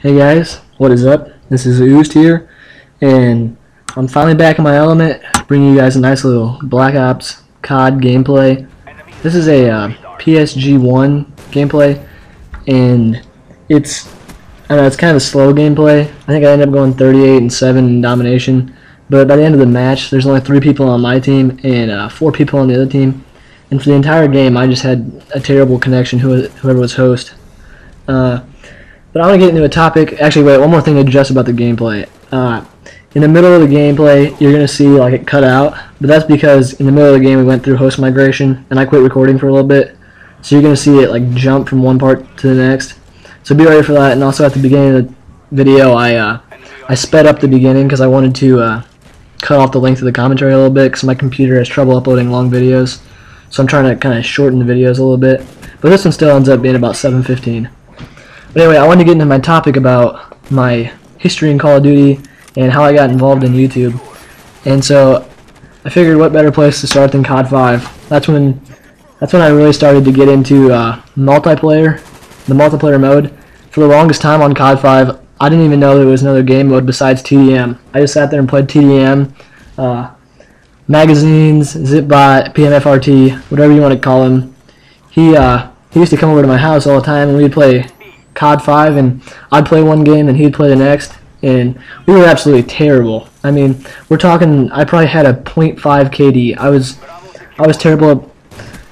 Hey guys, what is up? This is Oozd here, and I'm finally back in my element, bringing you guys a nice little Black Ops COD gameplay. This is a PSG1 gameplay, and it's kind of a slow gameplay. I think I ended up going 38-7 in domination, but by the end of the match, there's only 3 people on my team and 4 people on the other team, and for the entire game, I just had a terrible connection. Whoever was host. But I want to get into a topic. Actually, wait, one more thing to adjust about the gameplay. In the middle of the gameplay, you're going to see like it cut out, but that's because in the middle of the game we went through host migration, and I quit recording for a little bit. So you're going to see it like jump from one part to the next. So be ready for that. And also at the beginning of the video, I sped up the beginning because I wanted to cut off the length of the commentary a little bit because my computer has trouble uploading long videos. So I'm trying to kind of shorten the videos a little bit. But this one still ends up being about 7:15. But anyway, I wanted to get into my topic about my history in Call of Duty and how I got involved in YouTube. And so I figured what better place to start than COD 5. That's when I really started to get into multiplayer, the multiplayer mode. For the longest time on COD 5, I didn't even know there was another game mode besides TDM. I just sat there and played TDM, magazines, Zipbot, PMFRT, whatever you want to call him. He used to come over to my house all the time, and we'd play COD 5, and I'd play one game and he'd play the next, and we were absolutely terrible. I mean, we're talking, I probably had a .5 KD. I was terrible at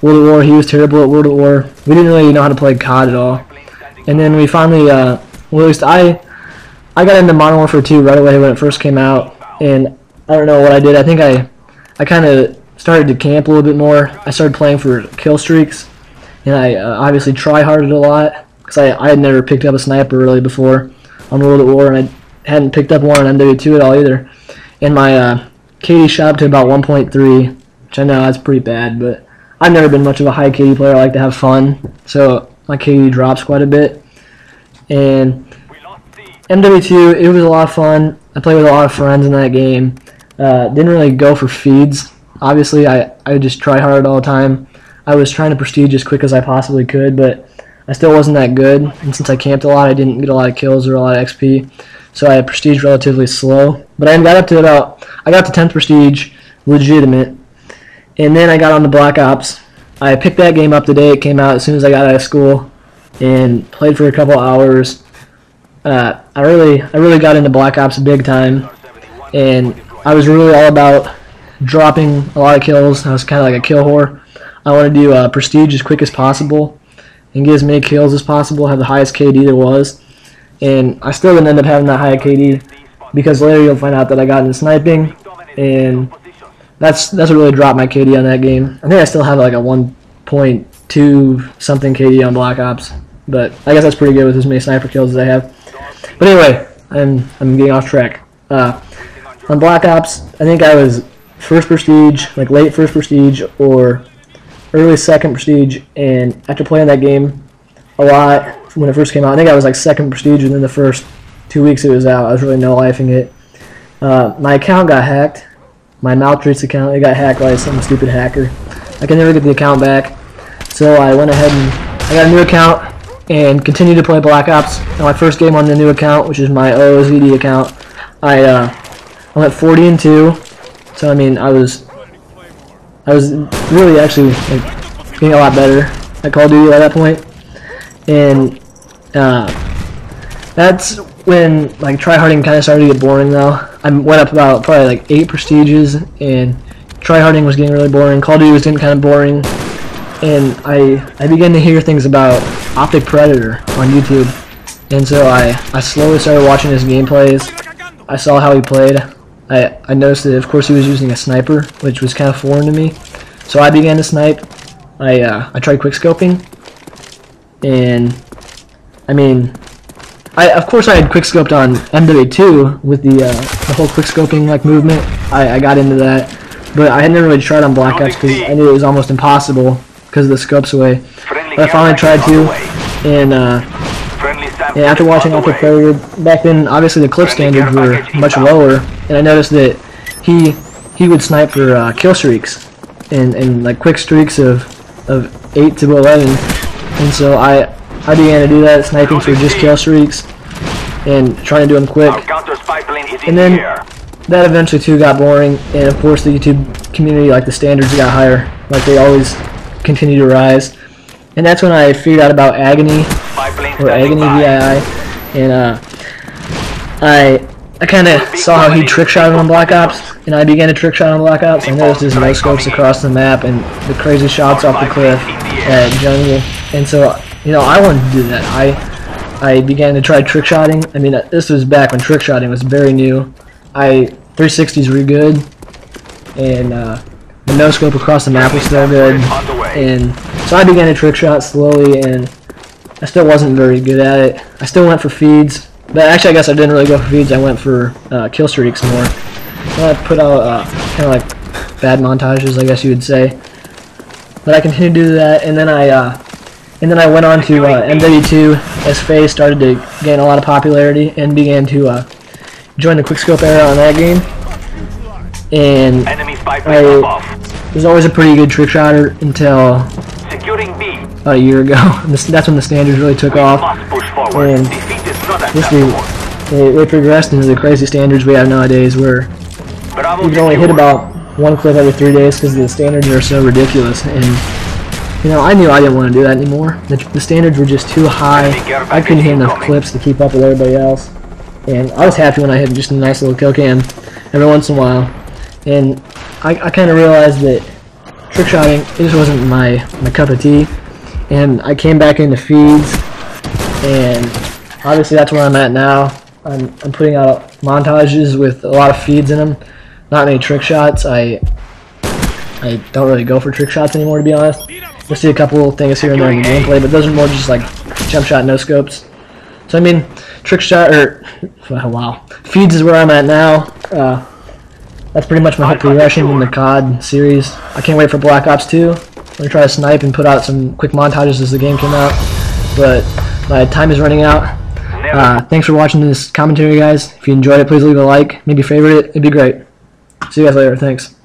World at War, he was terrible at World at War. We didn't really know how to play COD at all. And then we finally, well, at least I got into Modern Warfare 2 right away when it first came out, and I don't know what I did. I think I kind of started to camp a little bit more. I started playing for kill streaks, and I obviously try-harded a lot. Because I had never picked up a sniper really before on World at War, and I hadn't picked up one on MW2 at all either. And my KD shot up to about 1.3, which I know that's pretty bad, but I've never been much of a high KD player. I like to have fun, so my KD drops quite a bit. And MW2, it was a lot of fun. I played with a lot of friends in that game. Didn't really go for feeds. Obviously, I just try hard all the time. I was trying to prestige as quick as I possibly could, but I still wasn't that good, and since I camped a lot, I didn't get a lot of kills or a lot of XP, so I had prestige relatively slow. But I got up to I got to 10th prestige, legitimate, and then I got on the Black Ops. I picked that game up the day it came out as soon as I got out of school, and played for a couple hours. I really got into Black Ops big time, and I was really all about dropping a lot of kills. I was kind of like a kill whore. I wanted to do prestige as quick as possible and get as many kills as possible, have the highest KD there was. And I still didn't end up having that high KD because later you'll find out that I got into sniping, and that's what really dropped my KD on that game. I think I still have like a 1.2 something KD on Black Ops, but I guess that's pretty good with as many sniper kills as I have. But anyway, I'm getting off track. On Black Ops, I think I was first prestige, like late first prestige or early second prestige, and after playing that game a lot when it first came out, I think I was like second prestige within the first 2 weeks it was out. I was really no-lifing it. My account got hacked. My Maltreats account, it got hacked by some stupid hacker. I can never get the account back, so I went ahead and I got a new account and continued to play Black Ops. And my first game on the new account, which is my Oozd account, I went 40-2. So I mean, I was really actually like, getting a lot better at Call of Duty at that point, and that's when like tryharding kind of started to get boring. Though I went up about probably like 8 prestiges, and tryharding was getting really boring. Call of Duty was getting kind of boring, and I began to hear things about Optic Predator on YouTube, and so I slowly started watching his gameplays. I saw how he played. I noticed that, of course, he was using a sniper, which was kind of foreign to me. So I began to snipe. I tried quickscoping, and I mean, of course I had quickscoped on MW2 with the whole quickscoping like movement. I got into that, but I had never really tried on Black Ops because I knew it was almost impossible because of the scopes away. But I finally tried to, and after watching Optic Predator, back then obviously the clip standards were much lower, and I noticed that he would snipe for kill streaks and like quick streaks of 8 to 11, and so I began to do that, sniping for just kill streaks, and trying to do them quick. And then that eventually too got boring, and of course the YouTube community, like the standards got higher, like they always continue to rise. And that's when I figured out about Agony, or Agony VII, and I kind of saw how he trick shot on Black Ops, and I began to trick shot on Black Ops. I noticed his no scopes across the map and the crazy shots off the cliff at Jungle, and so I wanted to do that. I began to try trick shotting. I mean, this was back when trick shotting was very new. 360s were good, and the no scope across the map was still good, and so I began to trick shot slowly, and I still wasn't very good at it. I still went for feeds. But actually, I guess I didn't really go for feeds. I went for kill streaks more. And I put out kind of like bad montages, I guess you would say. But I continued to do that, and then I went on to MW2 as FaZe started to gain a lot of popularity, and began to join the quickscope era on that game. And I was always a pretty good trick shotter until about a year ago. That's when the standards really took off. And they progressed into the crazy standards we have nowadays, where you can only hit about one clip every 3 days because the standards are so ridiculous. And I knew I didn't want to do that anymore. The standards were just too high. I couldn't hit enough clips to keep up with everybody else. And I was happy when I hit just a nice little kill cam every once in a while. And I kind of realized that trick shotting, it just wasn't my cup of tea. And I came back into feeds, and obviously that's where I'm at now. I'm putting out montages with a lot of feeds in them, not many trick shots. I don't really go for trick shots anymore, to be honest. You'll see a couple things here and there in the gameplay, but those are more just like jump shot, no scopes. So I mean, trick shot, or wow, feeds is where I'm at now. That's pretty much my whole progression in the COD series. I can't wait for Black Ops 2. I'm going to try to snipe and put out some quick montages as the game came out, but my time is running out. Thanks for watching this commentary, guys. If you enjoyed it, please leave a like, maybe favorite it. It'd be great. See you guys later. Thanks.